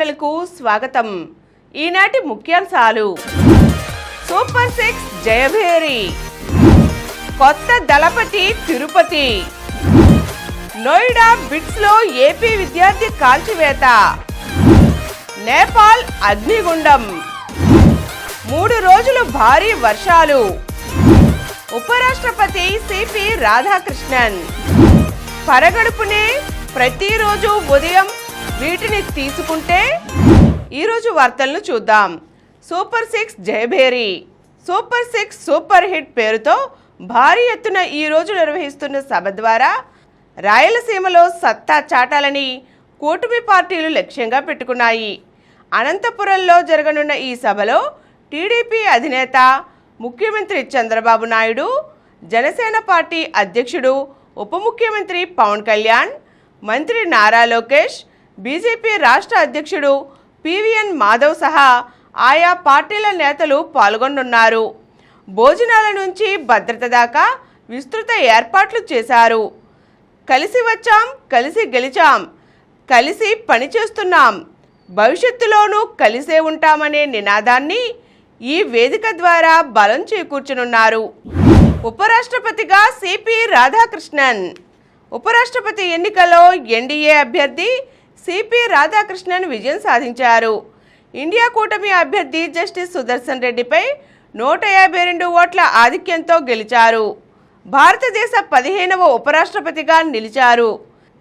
ఛానల్కు స్వాగతం. ఈనాటి ముఖ్యాంశాలు: సూపర్ 6 జయభేరి, కొత్త దళపతి తిరుపతి, నోయిడా బిట్స్ లో ఏపీ విద్యార్థి కాల్చివేత, నేపాల్ అగ్నిగుండం, 3 రోజులు భారీ వర్షాలు, ఉపరాష్ట్రపతి సిపి రాధాకృష్ణన్, పరగడుపునే ప్రతిరోజు ఉదయం వీటిని తీసుకుంటే. ఈరోజు వార్తలను చూద్దాం. Super 6 Jayabheri. Super 6 super hit పేరుతో భారీ ఎత్తున ఈ రోజు నిర్వహిస్తున్న సభ ద్వారా రాయలసీమలో సత్తా చాటాలని కూటమి పార్టీలు లక్ష్యంగా పెట్టుకున్నాయి. అనంతపురంలో జరగనున్న ఈ సభలో టీడీపీ అధినేత ముఖ్యమంత్రి చంద్రబాబు నాయుడు, జనసేన పార్టీ అధ్యక్షుడు ఉప ముఖ్యమంత్రి పవన్ కళ్యాణ్, మంత్రి నారా లోకేష్, బీజేపీ రాష్ట్ర అధ్యక్షుడు పివిఎన్ మాధవ్ సహా ఆయా పార్టీల నేతలు పాల్గొనున్నారు. భోజనాల నుంచి భద్రత దాకా విస్తృత ఏర్పాట్లు చేశారు. కలిసి వచ్చాం, కలిసి గెలిచాం, కలిసి పనిచేస్తున్నాం, భవిష్యత్తులోనూ కలిసే ఉంటామనే నినాదాన్ని ఈ వేదిక ద్వారా బలం చేకూర్చనున్నారు. ఉపరాష్ట్రపతిగా సిపి రాధాకృష్ణన్. ఉపరాష్ట్రపతి ఎన్నికల్లో ఎన్డీఏ అభ్యర్థి సిపి రాధాకృష్ణన్ విజయం సాధించారు. ఇండియా కూటమి అభ్యర్థి జస్టిస్ సుదర్శన్ రెడ్డిపై 152 ఓట్ల ఆధిక్యంతో గెలిచారు. భారతదేశ 15వ ఉపరాష్ట్రపతిగా నిలిచారు.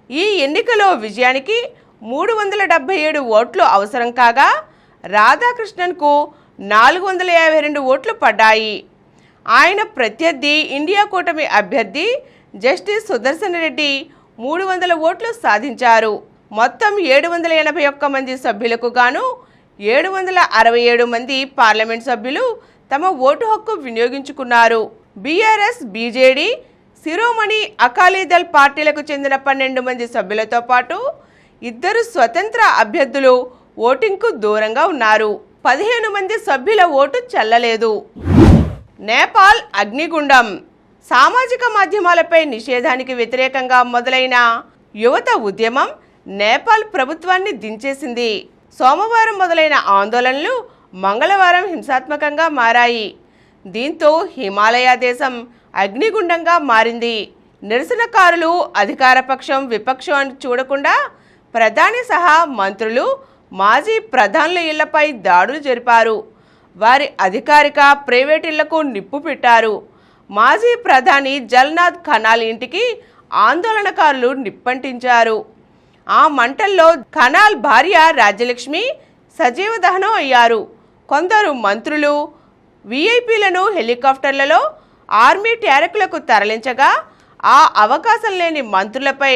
ఈ ఎన్నికలో విజయానికి 377 ఓట్లు అవసరం కాగా రాధాకృష్ణన్కు 452 ఓట్లు పడ్డాయి. ఆయన ప్రత్యర్థి ఇండియా కూటమి అభ్యర్థి జస్టిస్ సుదర్శన్ రెడ్డి 300 ఓట్లు సాధించారు. మొత్తం 781 మంది సభ్యులకు గాను 767 మంది పార్లమెంట్ సభ్యులు తమ ఓటు హక్కు వినియోగించుకున్నారు. బీఆర్ఎస్, బీజేడీ, శిరోమణి అకాలీదళ్ పార్టీలకు చెందిన 12 మంది సభ్యులతో పాటు 2 స్వతంత్ర అభ్యర్థులు ఓటింగ్కు దూరంగా ఉన్నారు. 15 మంది సభ్యుల ఓటు చెల్లలేదు. నేపాల్ అగ్నిగుండం. సామాజిక మాధ్యమాలపై నిషేధానికి వ్యతిరేకంగా మొదలైన యువత ఉద్యమం నేపాల్ ప్రభుత్వాన్ని దించేసింది. సోమవారం మొదలైన ఆందోళనలు మంగళవారం హింసాత్మకంగా మారాయి. దీంతో హిమాలయ దేశం అగ్నిగుండంగా మారింది. నిరసనకారులు అధికార పక్షం, విపక్షం అని చూడకుండా ప్రధాని సహా మంత్రులు, మాజీ ప్రధానుల ఇళ్లపై దాడులు జరిపారు. వారి అధికారిక, ప్రైవేట్ ఇళ్లకు నిప్పు పెట్టారు. మాజీ ప్రధాని జల్నాథ్ ఖనాల్ ఇంటికి ఆందోళనకారులు నిప్పంటించారు. ఆ మంటల్లో ఖనాల్ భార్య రాజ్యలక్ష్మి సజీవ దహనం అయ్యారు. కొందరు మంత్రులు, వీఐపీలను హెలికాప్టర్లలో ఆర్మీ ట్యారకులకు తరలించగా ఆ అవకాశం లేని మంత్రులపై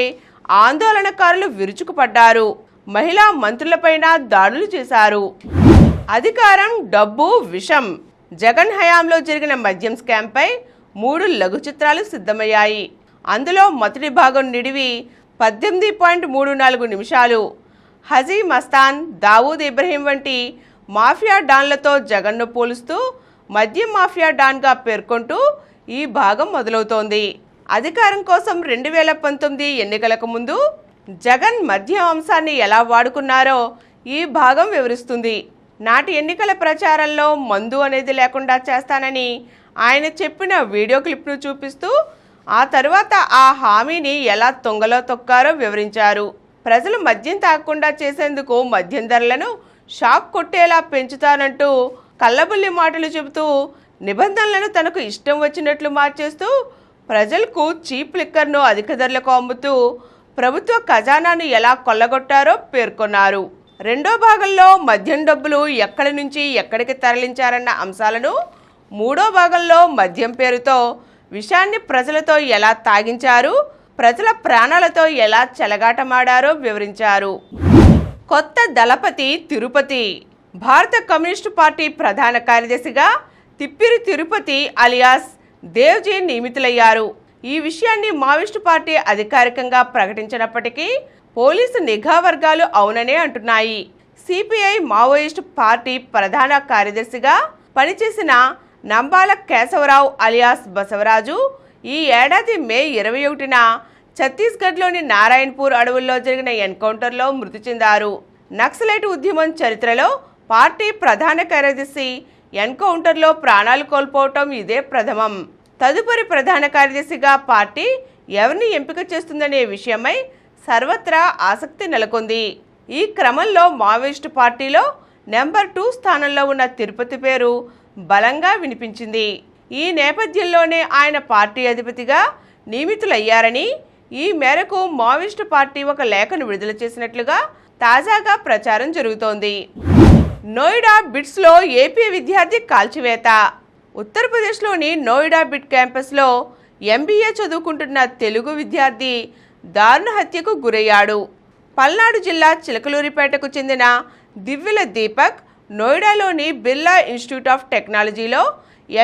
ఆందోళనకారులు విరుచుకుపడ్డారు. మహిళా మంత్రులపైన దాడులు చేశారు. అధికారం, డబ్బు, విషం. జగన్ హయాంలో జరిగిన మద్యం స్కామ్పై 3 లఘు చిత్రాలు సిద్ధమయ్యాయి. అందులో మొదటి భాగం నిడివి 18.34 నిమిషాలు. హజీ మస్తాన్, దావూద్ ఇబ్రహీం వంటి మాఫియా డాన్లతో జగన్ను పోలుస్తూ మద్యం మాఫియా డాన్గా పేర్కొంటూ ఈ భాగం మొదలవుతోంది. అధికారం కోసం 2019 ఎన్నికలకు ముందు జగన్ మద్యం అంశాన్ని ఎలా వాడుకున్నారో ఈ భాగం వివరిస్తుంది. నాటి ఎన్నికల ప్రచారంలో మందు అనేది లేకుండా చేస్తానని ఆయన చెప్పిన వీడియో క్లిప్ను చూపిస్తూ ఆ తరువాత ఆ హామీని ఎలా తొంగలో తొక్కారో వివరించారు. ప్రజలు మద్యం తాగకుండా చేసేందుకు మద్యం ధరలను షాక్ కొట్టేలా పెంచుతానంటూ కల్లబుల్లి మాటలు చెబుతూ నిబంధనలను తనకు ఇష్టం వచ్చినట్లు మార్చేస్తూ ప్రజలకు చీప్ లిక్కర్ను అధిక ధరలకు అమ్ముతూ ప్రభుత్వ ఖజానాను ఎలా కొల్లగొట్టారో పేర్కొన్నారు. రెండో భాగంలో మద్యం డబ్బులు ఎక్కడి నుంచి ఎక్కడికి తరలించారన్న అంశాలను, మూడో భాగంలో మద్యం పేరుతో విషాన్ని ప్రజలతో ఎలా తాగించారు, ప్రజల ప్రాణాలతో ఎలా చెలగాటమాడారో వివరించారు. కొత్త దళపతి తిరుపతి. భారత కమ్యూనిస్టు పార్టీ ప్రధాన కార్యదర్శిగా తిప్పిరి తిరుపతి అలియాస్ దేవ్జీ నియమితులయ్యారు. ఈ విషయాన్ని మావోయిస్టు పార్టీ అధికారికంగా ప్రకటించినప్పటికీ పోలీసు నిఘా వర్గాలు అవుననే అంటున్నాయి. సిపిఐ మావోయిస్టు పార్టీ ప్రధాన కార్యదర్శిగా పనిచేసిన నంబాల కేశవరావు అలియాస్ బసవరాజు ఈ ఏడాది మే 21న ఛత్తీస్గఢ్లోని నారాయణపూర్ అడవుల్లో జరిగిన ఎన్కౌంటర్లో మృతి చెందారు. నక్సలైట్ ఉద్యమం చరిత్రలో పార్టీ ప్రధాన కార్యదర్శి ఎన్కౌంటర్లో ప్రాణాలు కోల్పోవటం ఇదే ప్రథమం. తదుపరి ప్రధాన కార్యదర్శిగా పార్టీ ఎవరిని ఎంపిక చేస్తుందనే విషయమై సర్వత్రా ఆసక్తి నెలకొంది. ఈ క్రమంలో మావోయిస్టు పార్టీలో నెంబర్ 2 స్థానంలో ఉన్న తిరుపతి పేరు బలంగా వినిపించింది. ఈ నేపథ్యంలోనే ఆయన పార్టీ అధిపతిగా నియమితులయ్యారని, ఈ మేరకు మావోయిస్టు పార్టీ ఒక లేఖను విడుదల చేసినట్లుగా తాజాగా ప్రచారం జరుగుతోంది. నోయిడా బిట్స్లో ఏపీ విద్యార్థి కాల్చివేత. ఉత్తరప్రదేశ్లోని నోయిడా బిట్ క్యాంపస్లో MBA చదువుకుంటున్న తెలుగు విద్యార్థి దారుణ హత్యకు గురయ్యాడు. పల్నాడు జిల్లా చిలకలూరిపేటకు చెందిన దివ్యల దీపక్ నోయిడాలోని బిర్లా ఇన్స్టిట్యూట్ ఆఫ్ టెక్నాలజీలో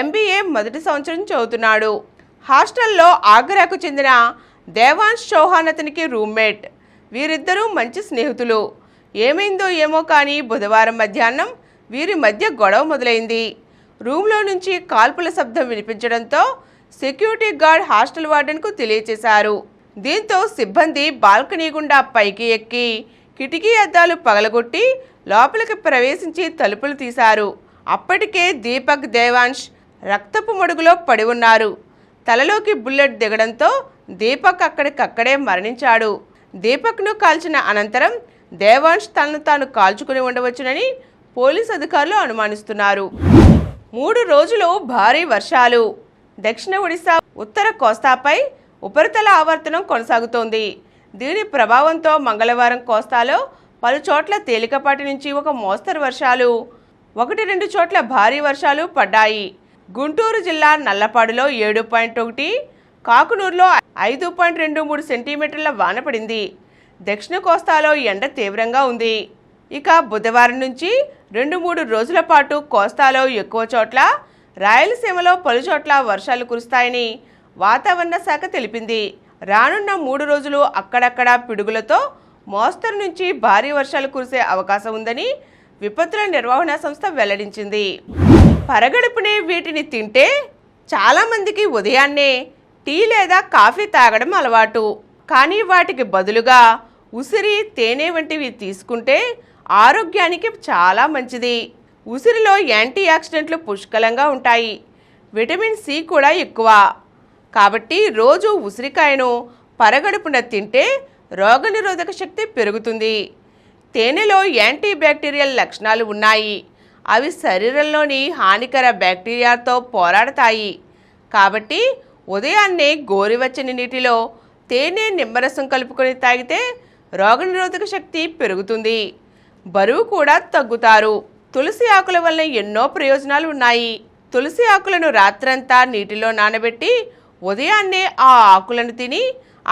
MBA మొదటి సంవత్సరం చదువుతున్నాడు. హాస్టల్లో ఆగ్రాకు చెందిన దేవాంశ్ చౌహాన్ అతనికి రూమ్మేట్. వీరిద్దరూ మంచి స్నేహితులు. ఏమైందో ఏమో కానీ బుధవారం మధ్యాహ్నం వీరి మధ్య గొడవ మొదలైంది. రూమ్లో నుంచి కాల్పుల శబ్దం వినిపించడంతో సెక్యూరిటీ గార్డ్ హాస్టల్ వార్డెన్కు తెలియచేశారు. దీంతో సిబ్బంది బాల్కనీ గుండా పైకి ఎక్కి కిటికీ అద్దాలు పగలగొట్టి లోపలికి ప్రవేశించి తలుపులు తీశారు. అప్పటికే దీపక్, దేవాంశ్ రక్తపు మడుగులో పడి ఉన్నారు. తలలోకి బుల్లెట్ దిగడంతో దీపక్ అక్కడికక్కడే మరణించాడు. దీపక్ను కాల్చిన అనంతరం దేవాంశ్ తనను తాను కాల్చుకుని ఉండవచ్చునని పోలీసు అధికారులు అనుమానిస్తున్నారు. 3 రోజులు భారీ వర్షాలు. దక్షిణ ఒడిశా, ఉత్తర కోస్తాపై ఉపరితల ఆవర్తనం కొనసాగుతోంది. దీని ప్రభావంతో మంగళవారం కోస్తాలో పలు చోట్ల తేలికపాటి నుంచి ఒక మోస్తరు వర్షాలు, 1-2 చోట్ల భారీ వర్షాలు పడ్డాయి. గుంటూరు జిల్లా నల్లపాడులో 7.1, కాకునూరులో 5.23 సెంటీమీటర్ల వాన పడింది. దక్షిణ కోస్తాలో ఎండ తీవ్రంగా ఉంది. ఇక బుధవారం నుంచి 2-3 రోజుల పాటు కోస్తాలో ఎక్కువ చోట్ల, రాయలసీమలో పలు చోట్ల వర్షాలు కురుస్తాయని వాతావరణ శాఖ తెలిపింది. రానున్న 3 రోజులు అక్కడక్కడ పిడుగులతో మోస్తరు నుంచి భారీ వర్షాలు కురిసే అవకాశం ఉందని విపత్తుల నిర్వహణ సంస్థ వెల్లడించింది. పరగడుపునే వీటిని తింటే చాలామందికి ఉదయాన్నే టీ లేదా కాఫీ తాగడం అలవాటు. కానీ వాటికి బదులుగా ఉసిరి, తేనె వంటివి తీసుకుంటే ఆరోగ్యానికి చాలా మంచిది. ఉసిరిలో యాంటీ ఆక్సిడెంట్లు పుష్కలంగా ఉంటాయి. విటమిన్ C కూడా ఎక్కువ. కాబట్టి రోజు ఉసిరికాయను పరగడుపున తింటే రోగనిరోధక శక్తి పెరుగుతుంది. తేనెలో యాంటీ బ్యాక్టీరియల్ లక్షణాలు ఉన్నాయి. అవి శరీరంలోని హానికర బ్యాక్టీరియాతో పోరాడతాయి. కాబట్టి ఉదయాన్నే గోరువెచ్చని నీటిలో తేనె, నిమ్మరసం కలుపుకొని తాగితే రోగనిరోధక శక్తి పెరుగుతుంది. బరువు కూడా తగ్గుతారు. తులసి ఆకుల వల్ల ఎన్నో ప్రయోజనాలు ఉన్నాయి. తులసి ఆకులను రాత్రంతా నీటిలో నానబెట్టి ఉదయాన్నే ఆ ఆకులను తిని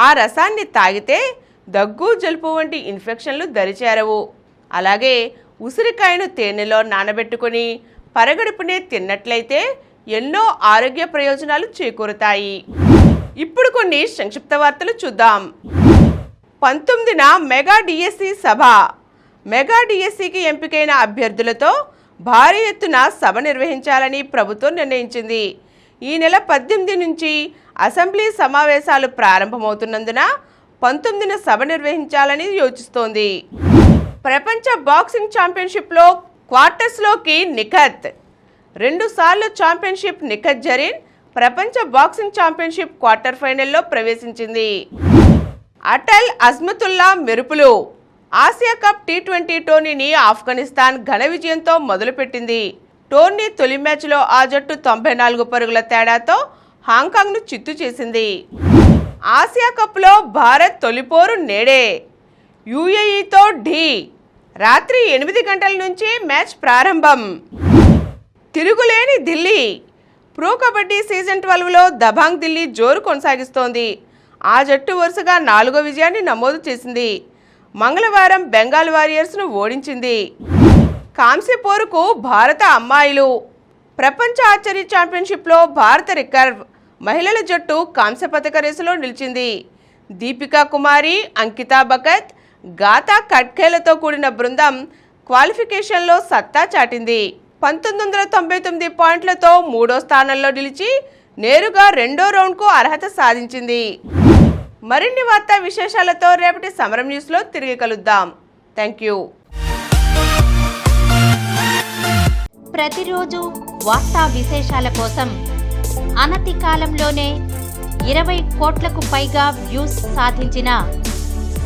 ఆ రసాన్ని తాగితే దగ్గు, జలుబు వంటి ఇన్ఫెక్షన్లు దరిచేరవు. అలాగే ఉసిరికాయను తేనెలో నానబెట్టుకొని పరగడుపునే తిన్నట్లయితే ఎన్నో ఆరోగ్య ప్రయోజనాలు చేకూరుతాయి. ఇప్పుడు కొన్ని సంక్షిప్త వార్తలు చూద్దాం. 19న మెగా డిఎస్సి సభ. మెగా డిఎస్సికి ఎంపికైన అభ్యర్థులతో భారీ ఎత్తున సభ నిర్వహించాలని ప్రభుత్వం నిర్ణయించింది. ఈ నెల 18 నుంచి అసెంబ్లీ సమావేశాలు ప్రారంభమవుతున్నందున 19న సభ నిర్వహించాలని యోచిస్తోంది. ప్రపంచ బాక్సింగ్ ఛాంపియన్షిప్లో క్వార్టర్స్లోకి నిఖత్. 2 సార్లు ఛాంపియన్షిప్ నిఖత్ జరీన్ ప్రపంచ బాక్సింగ్ ఛాంపియన్షిప్ క్వార్టర్ ఫైనల్లో ప్రవేశించింది. అటల్ అజ్మతుల్లా మెరుపులు. ఆసియా కప్ T20 టోర్నీని ఆఫ్ఘనిస్తాన్ ఘన విజయంతో మొదలుపెట్టింది. టోర్నీ తొలి మ్యాచ్లో ఆ జట్టు 94 పరుగుల తేడాతో హాంకాంగ్ను చిత్తు చేసింది. ఆసియా కప్లో భారత్ తొలిపోరు నేడే. UAEతో ఢీ. రాత్రి 8 గంటల నుంచి మ్యాచ్ ప్రారంభం. తిరుగులేని ఢిల్లీ. ప్రో కబడ్డీ సీజన్ 12లో దబాంగ్ ఢిల్లీ జోరు కొనసాగిస్తోంది. ఆ జట్టు వరుసగా 4వ విజయాన్ని నమోదు చేసింది. మంగళవారం బెంగాల్ వారియర్స్ను ఓడించింది. కాంస్య పోరుకు భారత అమ్మాయిలు. ప్రపంచ ఆర్చరీ ఛాంపియన్షిప్లో భారత రికర్వ్ మహిళల జట్టు కాంస్య పతక రేసులో నిలిచింది. దీపికా కుమారి, అంకితా బకత్, గాతా కట్కేలతో కూడిన బృందం క్వాలిఫికేషన్లో సత్తా చాటింది. 1999 పాయింట్లతో 3వ స్థానంలో నిలిచి నేరుగా 2వ రౌండ్కు అర్హత సాధించింది. మరిన్ని వార్తా విశేషాలతో రేపటి సమరం న్యూస్లో తిరిగి కలుద్దాం. Thank you. ప్రతిరోజు వార్తా విశేషాల కోసం అనతి కాలంలోనే 20 కోట్లకు పైగా వ్యూస్ సాధించిన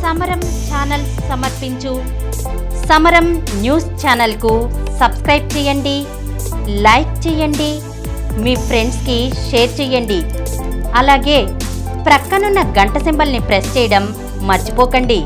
సమరం ఛానల్ సమర్పించు సమరం న్యూస్ ఛానల్కు సబ్స్క్రైబ్ చేయండి, లైక్ చేయండి, మీ ఫ్రెండ్స్కి షేర్ చేయండి. అలాగే ప్రక్కనున్న గంట సింబల్ని ప్రెస్ చేయడం మర్చిపోకండి.